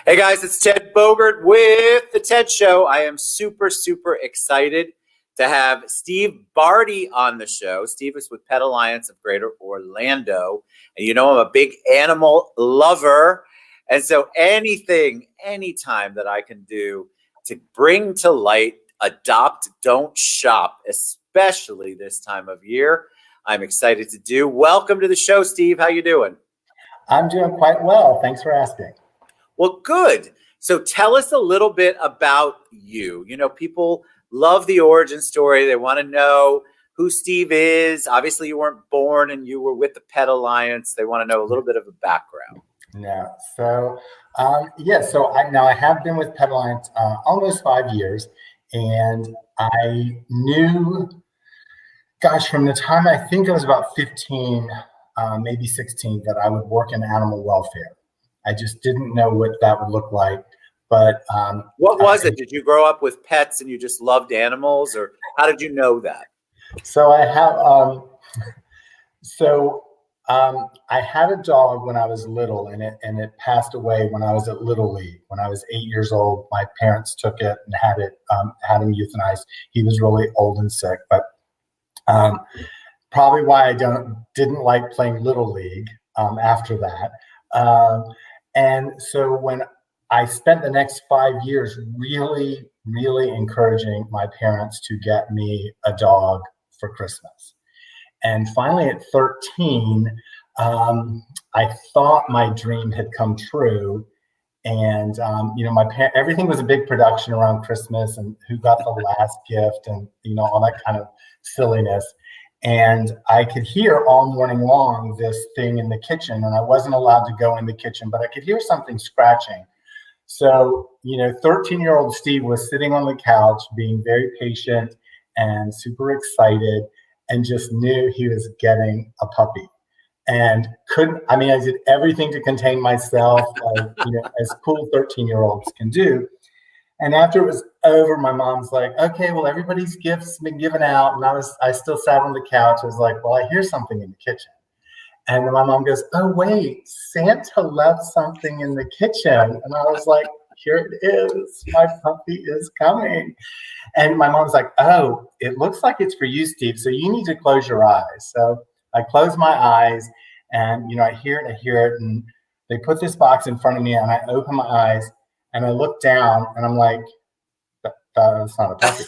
Hey guys, it's Ted Bogert with The Ted Show. I am super excited to have Steve Bardy on the show. Steve is with Pet Alliance of Greater Orlando. And you know I'm a big animal lover. And so anytime that I can do to bring to light, adopt, don't shop, especially this time of year, I'm excited to do. Welcome to the show, Steve. How you doing? I'm doing quite well. Thanks for asking. Well, good. So tell us a little bit about you. You know, people love the origin story. They want to know who Steve is. Obviously, you weren't born and you were with the Pet Alliance. They want to know a little bit of a background. No. So I have been with Pet Alliance almost 5 years. And I knew, from the time I think I was about 15, maybe 16, that I would work in animal welfare. I just didn't know what that would look like. But what was it? Did you grow up with pets and you just loved animals, or how did you know that? So I have, I had a dog when I was little, and it passed away when I was at Little League. When I was 8 years old, my parents took it and had him euthanized. He was really old and sick, but probably why I didn't like playing Little League after that. And so when I spent the next 5 years really encouraging my parents to get me a dog for Christmas. And finally at 13, I thought my dream had come true. And, everything was a big production around Christmas and who got the last gift and, all that kind of silliness. And I could hear all morning long this thing in the kitchen, and I wasn't allowed to go in the kitchen, but I could hear something scratching. So, 13-year-old Steve was sitting on the couch being very patient and super excited and just knew he was getting a puppy. And I did everything to contain myself, as cool 13-year-olds can do. And after it was over, my mom's like, okay, well, everybody's gifts been given out. And I still sat on the couch. I was like, well, I hear something in the kitchen. And then my mom goes, oh, wait, Santa left something in the kitchen. And I was like, here it is. My puppy is coming. And my mom's like, oh, it looks like it's for you, Steve. So you need to close your eyes. So I close my eyes and, I hear it. And they put this box in front of me and I open my eyes and I look down and I'm like, that's not a puppy.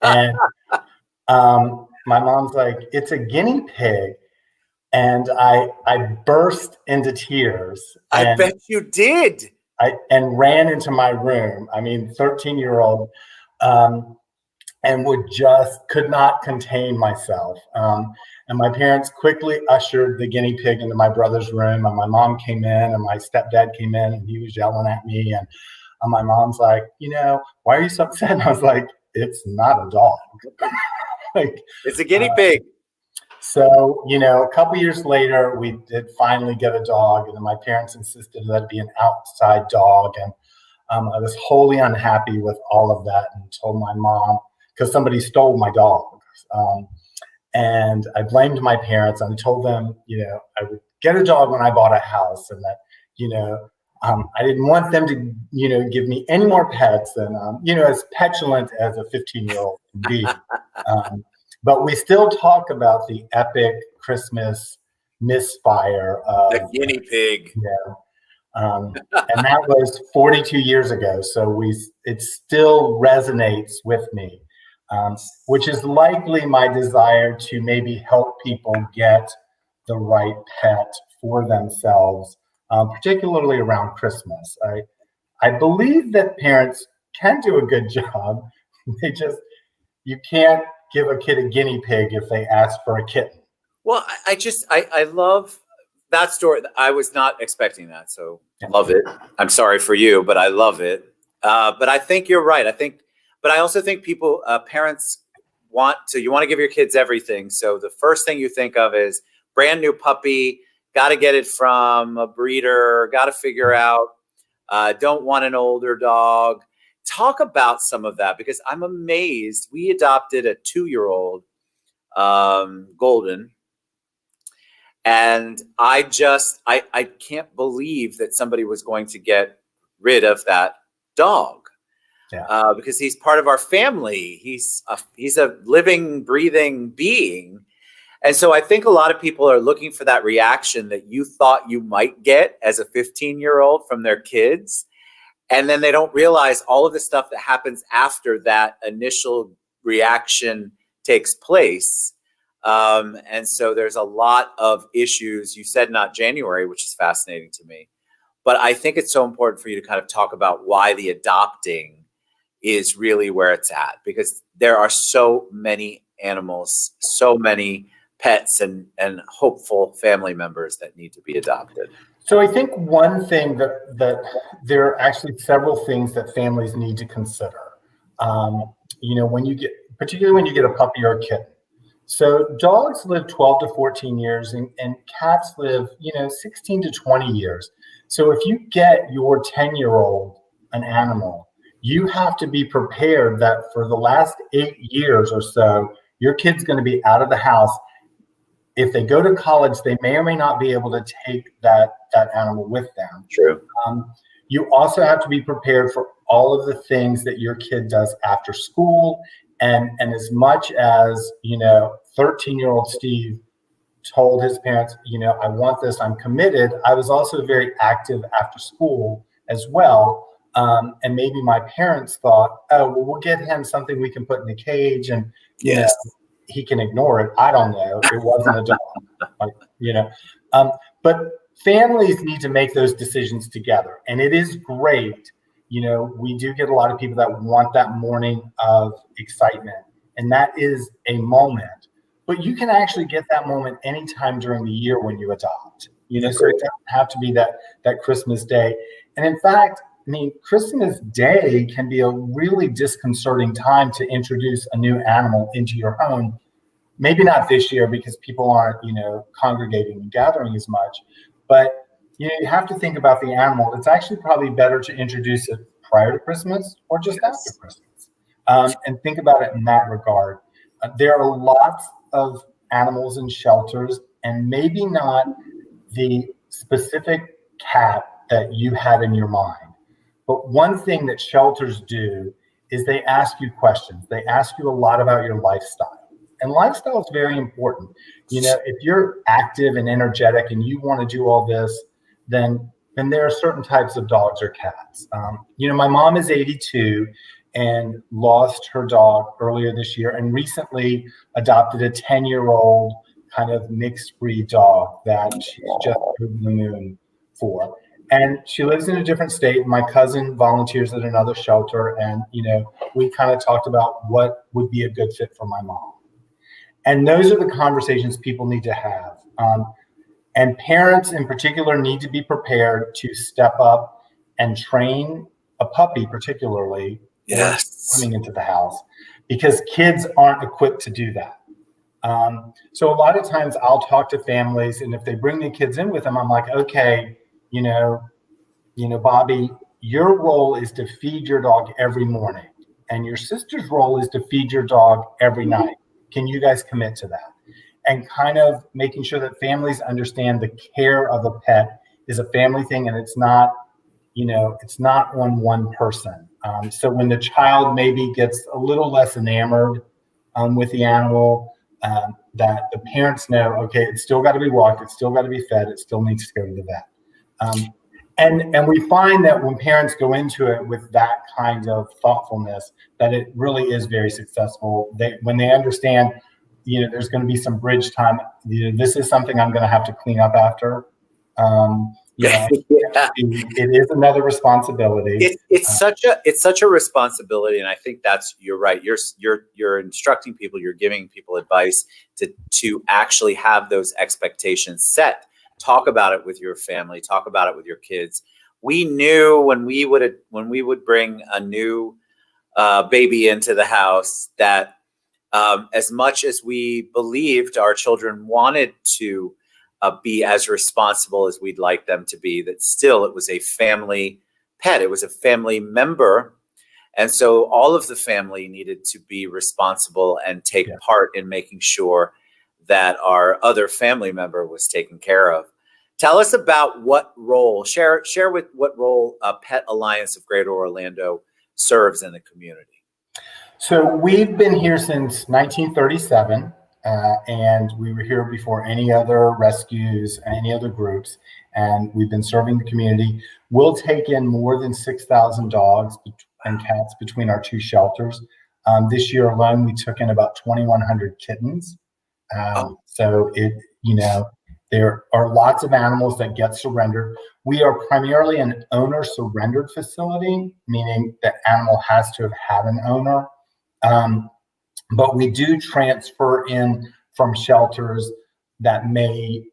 And my mom's like, it's a guinea pig. And I burst into tears. I bet you did. And ran into my room. 13-year-old, and could not contain myself. And my parents quickly ushered the guinea pig into my brother's room. And my mom came in and my stepdad came in and he was yelling at me. And my mom's like, why are you so upset? And I was like, it's not a dog. It's a guinea pig. So, a couple years later, we did finally get a dog, and then my parents insisted that it be an outside dog. And I was wholly unhappy with all of that and told my mom, because somebody stole my dog. And I blamed my parents. And I told them, I would get a dog when I bought a house, and that, I didn't want them to, give me any more pets. And, as petulant as a 15-year-old can be. But we still talk about the epic Christmas misfire of the guinea pig. And that was 42 years ago. So it still resonates with me, which is likely my desire to maybe help people get the right pet for themselves, particularly around Christmas. I believe that parents can do a good job. You can't give a kid a guinea pig if they ask for a kitten. Well, I love that story. I was not expecting that, so love it. I'm sorry for you, but I love it. But I think you're right. But I also think parents you want to give your kids everything. So the first thing you think of is brand new puppy, got to get it from a breeder, got to figure out, don't want an older dog. Talk about some of that, because I'm amazed. We adopted a 2-year-old golden, and I can't believe that somebody was going to get rid of that dog. Yeah. Because he's part of our family. He's a living, breathing being. And so I think a lot of people are looking for that reaction that you thought you might get as a 15-year-old from their kids. And then they don't realize all of the stuff that happens after that initial reaction takes place. And so there's a lot of issues. You said not January, which is fascinating to me. But I think it's so important for you to kind of talk about why the adopting is really where it's at, because there are so many animals, so many pets and hopeful family members that need to be adopted. So I think one thing that there are actually several things that families need to consider. Particularly when you get a puppy or a kitten. So dogs live 12 to 14 years and cats live, 16 to 20 years. So if you get your 10-year-old an animal, you have to be prepared that for the last 8 years or so, your kid's going to be out of the house. If they go to college, they may or may not be able to take that animal with them. True. You also have to be prepared for all of the things that your kid does after school. And as much as, 13-year-old Steve told his parents, I want this, I'm committed, I was also very active after school as well. And maybe my parents thought, oh, well, we'll get him something we can put in the cage and he can ignore it. I don't know. It wasn't a dog, but families need to make those decisions together. And it is great. We do get a lot of people that want that morning of excitement, and that is a moment. But you can actually get that moment anytime during the year when you adopt. So it doesn't have to be that Christmas day. And in fact, Christmas Day can be a really disconcerting time to introduce a new animal into your home. Maybe not this year because people aren't, congregating and gathering as much. But, you have to think about the animal. It's actually probably better to introduce it prior to Christmas or just after Christmas. And think about it in that regard. There are lots of animals in shelters, and maybe not the specific cat that you had in your mind. But one thing that shelters do is they ask you questions. They ask you a lot about your lifestyle. And lifestyle is very important. If you're active and energetic and you want to do all this, then there are certain types of dogs or cats. My mom is 82 and lost her dog earlier this year and recently adopted a 10-year-old kind of mixed breed dog that she's just over the moon for. And she lives in a different state. My cousin volunteers at another shelter. And, we kind of talked about what would be a good fit for my mom. And those are the conversations people need to have. And parents in particular need to be prepared to step up and train a puppy, particularly coming into the house, because kids aren't equipped to do that. So a lot of times I'll talk to families, and if they bring the kids in with them, I'm like, okay, Bobby, your role is to feed your dog every morning, and your sister's role is to feed your dog every night. Can you guys commit to that? And kind of making sure that families understand the care of a pet is a family thing, and it's not, it's not on one person. So when the child maybe gets a little less enamored with the animal, that the parents know, okay, it's still got to be walked, it's still got to be fed, it still needs to go to the vet. And we find that when parents go into it with that kind of thoughtfulness, that it really is very successful. When they understand, there's going to be some bridge time. This is something I'm going to have to clean up after. It is another responsibility. It's such a responsibility, and I think you're right. You're instructing people, you're giving people advice to actually have those expectations set. Talk about it with your family. Talk about it with your kids. We knew when we would bring a new baby into the house that as much as we believed our children wanted to be as responsible as we'd like them to be, that still it was a family pet. It was a family member. And so all of the family needed to be responsible and take part in making sure that our other family member was taken care of. Tell us about what role, share with what role Pet Alliance of Greater Orlando serves in the community. So we've been here since 1937, and we were here before any other rescues, any other groups, and we've been serving the community. We'll take in more than 6,000 dogs and cats between our two shelters. This year alone, we took in about 2,100 kittens. So there are lots of animals that get surrendered. We are primarily an owner surrendered facility, meaning the animal has to have had an owner. But we do transfer in from shelters that may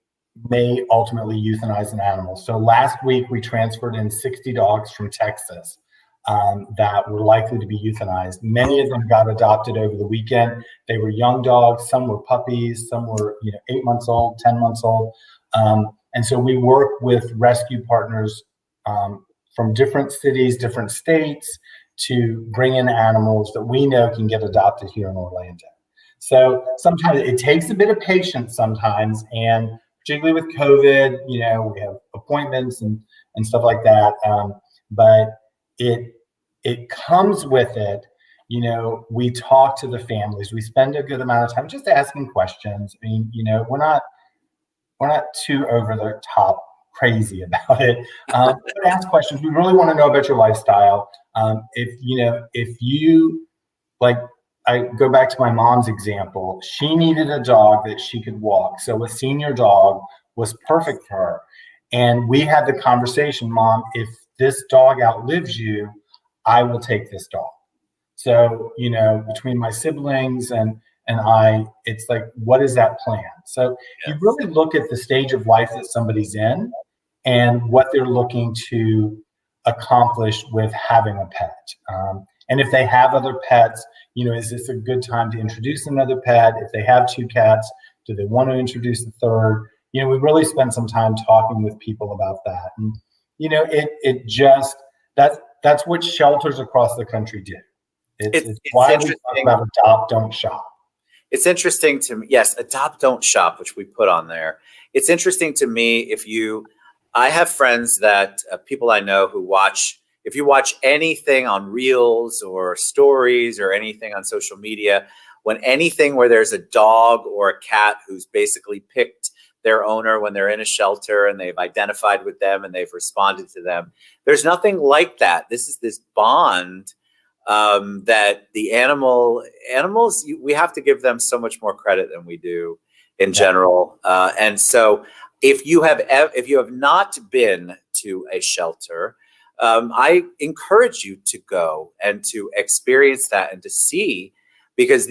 ultimately euthanize an animal. So last week we transferred in 60 dogs from Texas that were likely to be euthanized. Many of them got adopted over the weekend. They were young dogs. Some were puppies. Some were 8 months old, 10 months old. And so we work with rescue partners from different cities, different states, to bring in animals that we know can get adopted here in Orlando. So sometimes it takes a bit of patience sometimes, and particularly with COVID, we have appointments and stuff like that. But it comes with it. We talk to the families. We spend a good amount of time just asking questions. I mean, we're not too over the top crazy about it. But ask questions. We really want to know about your lifestyle. If you like, I go back to my mom's example. She needed a dog that she could walk. So a senior dog was perfect for her. And we had the conversation, Mom, if this dog outlives you, I will take this dog. So, between my siblings and I, it's like, what is that plan? So you really look at the stage of life that somebody's in and what they're looking to accomplish with having a pet. And if they have other pets, is this a good time to introduce another pet? If they have 2 cats, do they want to introduce the third? We really spend some time talking with people about that. And, that's what shelters across the country do. It's why we talk about adopt, don't shop. It's interesting to me. Yes, adopt, don't shop, which we put on there. It's interesting to me I have friends that people I know who if you watch anything on Reels or stories or anything on social media, anything where there's a dog or a cat who's basically picked their owner when they're in a shelter and they've identified with them and they've responded to them, there's nothing like that. This is this bond that the animals, we have to give them so much more credit than we do in general. And so if you have not been to a shelter, I encourage you to go and to experience that and to see, because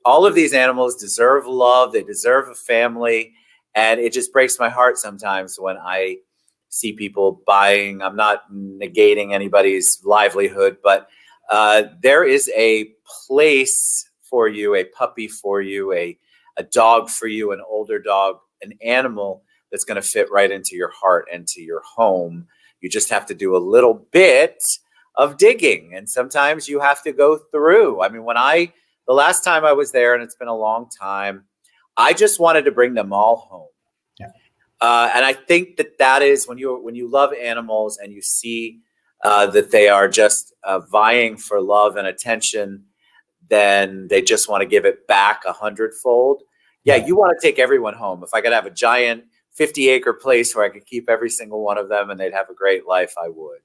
all of these animals deserve love. They deserve a family. And it just breaks my heart sometimes when I see people buying. I'm not negating anybody's livelihood, but there is a place for you, a puppy for you, a dog for you, an older dog, an animal that's going to fit right into your heart and to your home. You just have to do a little bit of digging, and sometimes you have to go through. I mean, the last time I was there, and it's been a long time, I just wanted to bring them all home. Yeah. And I think that is when you love animals and you see that they are just vying for love and attention, then they just want to give it back 100-fold. Yeah, you want to take everyone home. If I could have a giant 50-acre place where I could keep every single one of them and they'd have a great life, I would.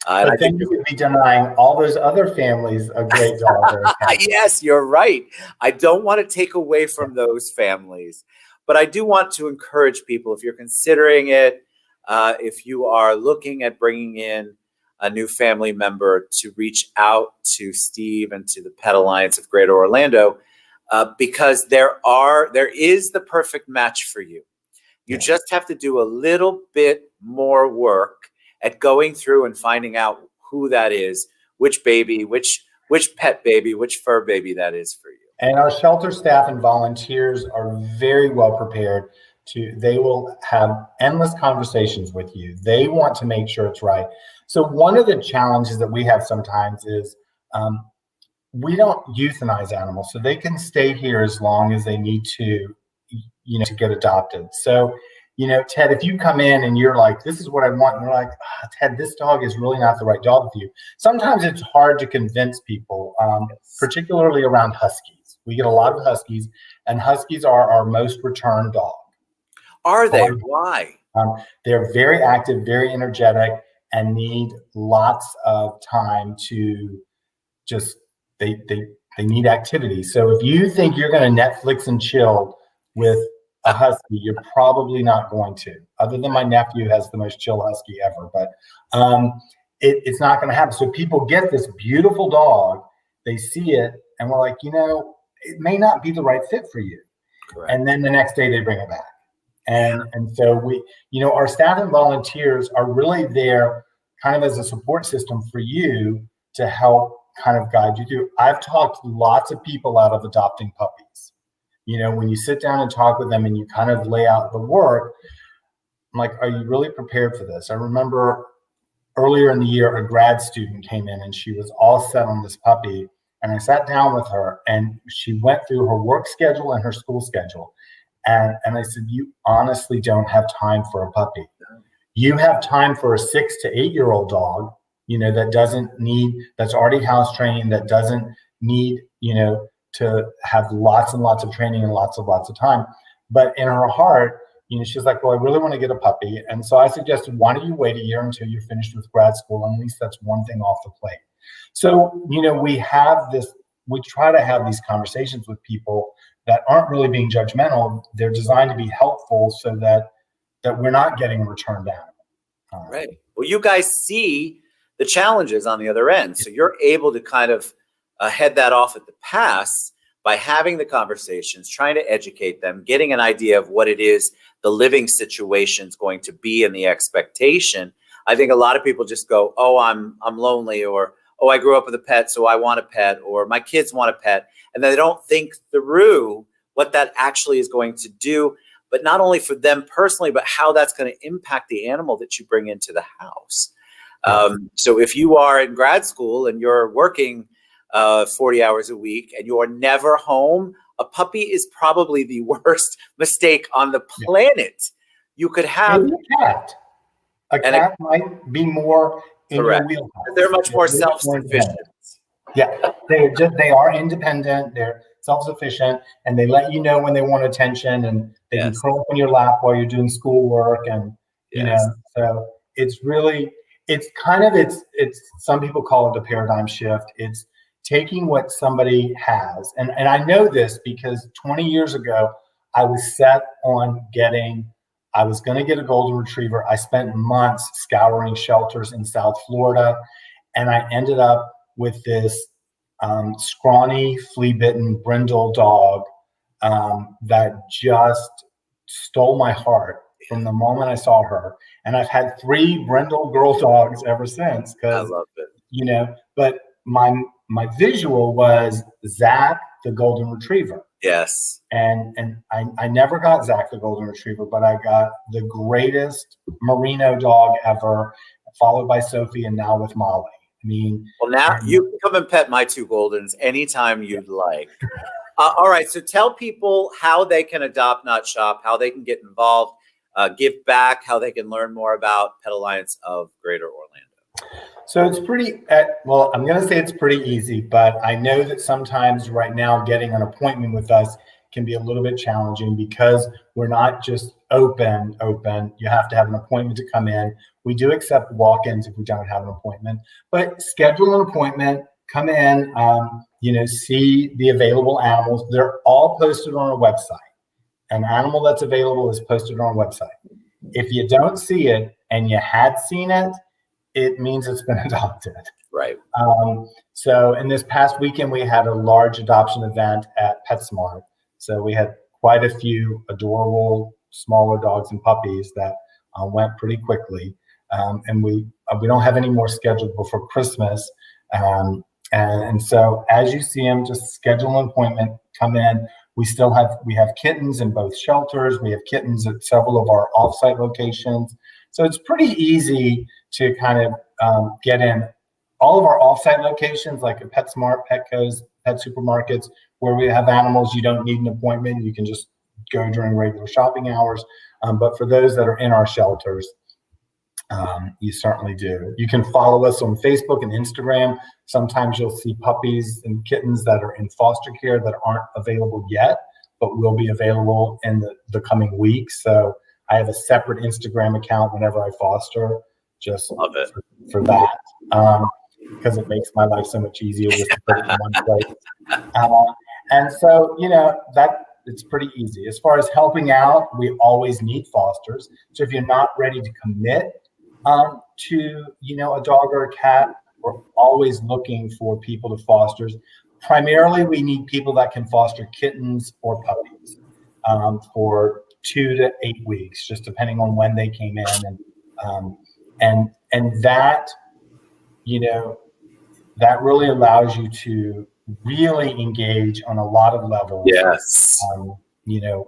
But then you would be denying all those other families a great dog. Yes, you're right. I don't want to take away from those families, but I do want to encourage people, if you're considering it, if you are looking at bringing in a new family member, to reach out to Steve and to the Pet Alliance of Greater Orlando, because there is the perfect match for you. You just have to do a little bit more work at going through and finding out who that is, which baby, which pet baby, which fur baby that is for you. And our shelter staff and volunteers are very well prepared they will have endless conversations with you. They want to make sure it's right. So one of the challenges that we have sometimes is we don't euthanize animals, so they can stay here as long as they need to, to get adopted. So Ted, if you come in and you're like, this is what I want, and you're like, Ted, this dog is really not the right dog for you. Sometimes it's hard to convince people, particularly around huskies. We get a lot of huskies, and huskies are our most returned dog. Are they? Why? They're very active, very energetic, and need lots of time to just, they need activity. So if you think you're going to Netflix and chill with a husky, you're probably not going to. Other than my nephew has the most chill husky ever, but it's not going to happen. So people get this beautiful dog, they see it, and we're like, it may not be the right fit for you. Correct. And then the next day they bring it back. And so we, our staff and volunteers are really there kind of as a support system for you to help kind of guide you through. I've talked lots of people out of adopting puppies. When you sit down and talk with them and you kind of lay out the work, I'm like, are you really prepared for this? I remember earlier in the year, a grad student came in and she was all set on this puppy. And I sat down with her and she went through her work schedule and her school schedule. And I said, you honestly don't have time for a puppy. You have time for a 6 to 8 year old dog, that's already house trained, that doesn't need, to have lots and lots of training and lots of time. But in her heart, she's like, well, I really want to get a puppy. And so I suggested, why don't you wait a year until you're finished with grad school? And at least that's one thing off the plate. So, we try to have these conversations with people that aren't really being judgmental. They're designed to be helpful so that we're not getting a return down. Right. Well, you guys see the challenges on the other end. So you're able to kind of head that off at the pass by having the conversations, trying to educate them, getting an idea of what it is the living situation is going to be and the expectation. I think a lot of people just go, oh, I'm lonely, or, oh, I grew up with a pet, so I want a pet, or my kids want a pet. And they don't think through what that actually is going to do, but not only for them personally, but how that's going to impact the animal that you bring into the house. So if you are in grad school and you're working 40 hours a week and you're never home, a puppy is probably the worst mistake on the planet. You could have maybe a cat. A cat might be more in your wheelhouse. They're much more self-sufficient. Yeah, they are independent. They're self-sufficient, and they let you know when they want attention, and they can curl up in your lap while you're doing schoolwork, and so it's really, it's some people call it a paradigm shift. It's taking what somebody has, and I know this because 20 years ago I was set on I was going to get a golden retriever. I spent months scouring shelters in South Florida, and I ended up with this scrawny, flea-bitten brindle dog that just stole my heart from the moment I saw her. And I've had 3 brindle girl dogs ever since. I love it. But my visual was Zach, the golden retriever. Yes. And I never got Zach, the golden retriever, but I got the greatest merino dog ever, followed by Sophie, and now with Molly. Well, now you can come and pet my 2 Goldens anytime you'd like. All right. So tell people how they can adopt, not shop, how they can get involved, give back, how they can learn more about Pet Alliance of Greater Orlando. So it's I'm going to say it's pretty easy, but I know that sometimes right now getting an appointment with us can be a little bit challenging because we're not just open. You have to have an appointment to come in. We do accept walk-ins if we don't have an appointment, but schedule an appointment, come in, see the available animals. They're all posted on our website. An animal that's available is posted on our website. If you don't see it and you had seen it, it means it's been adopted. Right. So in this past weekend, we had a large adoption event at PetSmart. So we had quite a few adorable smaller dogs and puppies that went pretty quickly. And we don't have any more scheduled before Christmas. And so as you see them, just schedule an appointment, come in. We have kittens in both shelters. We have kittens at several of our offsite locations. So it's pretty easy to kind of get in. All of our offsite locations, like at PetSmart, Petco's, pet supermarkets, where we have animals, you don't need an appointment. You can just go during regular shopping hours. But for those that are in our shelters, you certainly do. You can follow us on Facebook and Instagram. Sometimes you'll see puppies and kittens that are in foster care that aren't available yet, but will be available in the coming weeks. So I have a separate Instagram account whenever I foster, just Love it. for that, because it makes my life so much easier just to put it in one place. And so, that it's pretty easy. As far as helping out, we always need fosters. So if you're not ready to commit to, a dog or a cat, we're always looking for people to foster. Primarily, we need people that can foster kittens or puppies for 2 to 8 weeks, just depending on when they came in, and that, that really allows you to really engage on a lot of levels. Yes.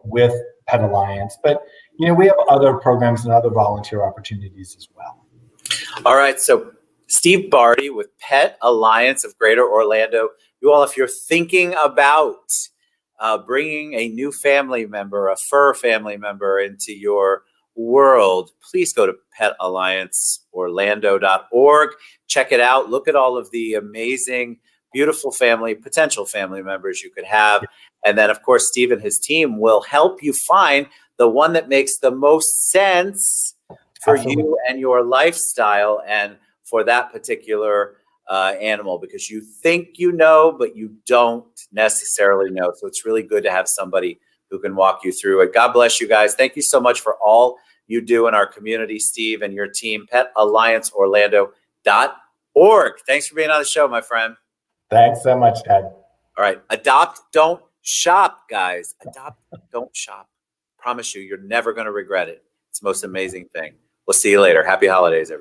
With Pet Alliance, but we have other programs and other volunteer opportunities as well. All right, so Steve Bardy with Pet Alliance of Greater Orlando. You all, if you're thinking about bringing a new family member, a fur family member into your world, please go to petallianceorlando.org. Check it out. Look at all of the amazing, beautiful potential family members you could have. And then, of course, Steve and his team will help you find the one that makes the most sense for you and your lifestyle and for that particular animal, because you think but you don't necessarily know. So it's really good to have somebody who can walk you through it. God bless you guys. Thank you so much for all you do in our community, Steve, and your team, petallianceorlando.org. Thanks for being on the show, my friend. Thanks so much, Ted. All right. Adopt, don't shop, guys. Adopt, don't shop. Promise you, you're never going to regret it. It's the most amazing thing. We'll see you later. Happy holidays, everybody.